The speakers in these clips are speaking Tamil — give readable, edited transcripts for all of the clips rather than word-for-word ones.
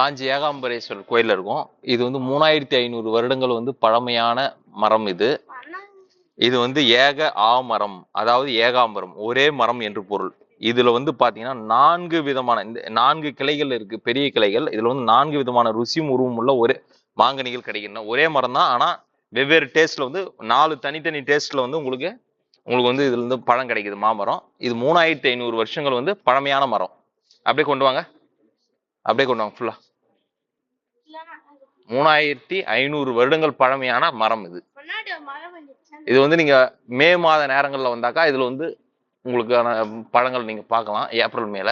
காஞ்சி ஏகாம்பரேஸ்வரர் கோயில் இருக்கும். இது வந்து 3500 வருடங்கள் வந்து பழமையான மரம் இது. இது வந்து ஏக ஆமரம், அதாவது ஏகாம்பரம், ஒரே மரம் என்று பொருள். இதுல வந்து பாத்தீங்கன்னா 4 விதமான, இந்த 4 கிளைகள் இருக்கு, பெரிய கிளைகள். இதுல வந்து 4 விதமான ருசியும் உருவம் உள்ள ஒரே மாங்கனிகள் கிடைக்கின்றன. ஒரே மரம் தான், ஆனா வெவ்வேறு டேஸ்ட்ல வந்து 4 தனித்தனி டேஸ்ட்ல வந்து உங்களுக்கு வந்து இதுல இருந்து பழம் கிடைக்குது, மாமரம். இது 3500 வருஷங்கள் வந்து பழமையான மரம். அப்படியே கொண்டு வாங்க, அப்படியே கொண்டு வாங்க ஃபுல்லா. 3500 வருடங்கள் பழமையான மரம் இது. இது வந்து நீங்க மே மாத நேரங்கள்ல வந்தாக்கா இதுல வந்து உங்களுக்கான பழங்கள் நீங்க பார்க்கலாம். ஏப்ரல் மேல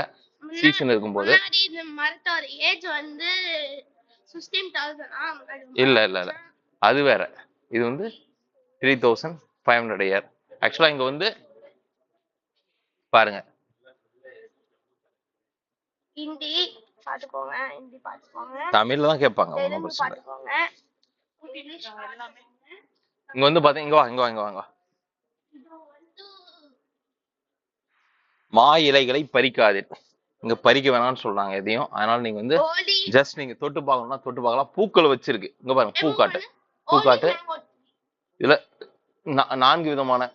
சீசன் இருக்கும்போது. இல்ல இல்ல இல்ல, அது வேற. இது வந்து 3500 இயர். ஆக்சுவலா இங்க வந்து பாருங்க, ஹிந்தி பாத்துக்கோங்க, ஹிந்தி பாத்துக்கோங்க, தமிழ்ல தான் கேட்பாங்க, ஒன்றும் பிரச்சனை இல்லை. இங்க வந்து பாத்தீங்க, இங்க வா இங்க வா இங்க வாங்க. மா இலைகளை பறிக்காதீர். இங்க பறிக்க வேணாம்னு சொல்றாங்க எதையும். அதனால நீங்க வந்து ஜஸ்ட் நீங்க தொட்டு பார்க்கணும்னா தொட்டு பார்க்கலாம். பூக்கள் வச்சிருக்கு, இங்க பாருங்க, பூக்காட்டு, பூக்காட்டு. இதுல 4 விதமான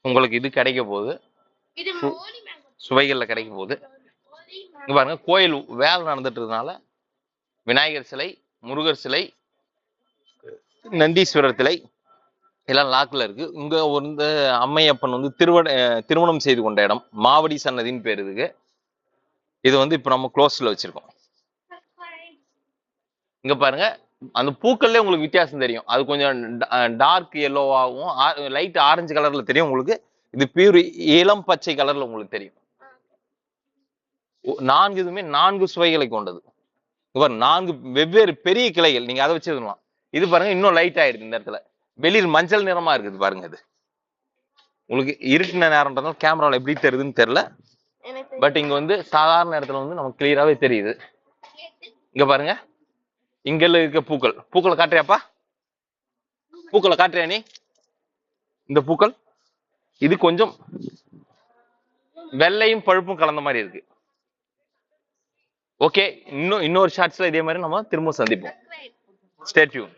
உங்களுக்கு இது கிடைக்க போகுது, சுவைகள்ல கிடைக்க போகுது. இங்க பாருங்க, கோயில் வேலை நடந்துட்டு இருக்கனால விநாயகர் சிலை, முருகர் சிலை, நந்தீஸ்வரர் சிலை எல்லாம் லாக்ல இருக்கு. இங்க வந்து அம்மையப்பன் வந்து திருமணம் செய்து கொண்ட இடம், மாவடி சன்னதின்னு பேரு இதுக்கு. இது வந்து இப்ப நம்ம க்ளோஸ்ல வச்சிருக்கோம். இங்க பாருங்க, அந்த பூக்கள்ல உங்களுக்கு வித்தியாசம் தெரியும். அது கொஞ்சம் டார்க் எல்லோவாகவும் லைட் ஆரஞ்சு கலர்ல தெரியும் உங்களுக்கு. இது பியூர் இளம் பச்சை கலர்ல உங்களுக்கு தெரியும். 4 இதுமே 4 சுவைகளை கொண்டது. இவர் 4 வெவ்வேறு பெரிய கிளைகள், நீங்க அதை வச்சிருக்கலாம். இது பாருங்க, இன்னும் லைட் ஆயிடுது இந்த இடத்துல, வெளியில் மஞ்சள் நிறமா இருக்குது பாருங்க. இது உங்களுக்கு இருட்டின நேரம்ன்றதால கேமரால எப்படி தெரியுதுன்னு தெரியல, பட் இங்க வந்து சாதாரண இடத்துல வந்து நமக்கு கிளியராவே தெரியுது. இங்க பாருங்க, இங்க இருக்க பூக்களை காட்டுறியாப்பா, பூக்களை காட்டுறியா நீ? இந்த பூக்கள் இது கொஞ்சம் வெள்ளையும் பழுப்பும் கலந்த மாதிரி இருக்கு. ஓகே, இன்னொரு ஷார்ட்ஸ்ல இதே மாதிரி நம்ம திரும்ப சந்திப்போம். Stay tune.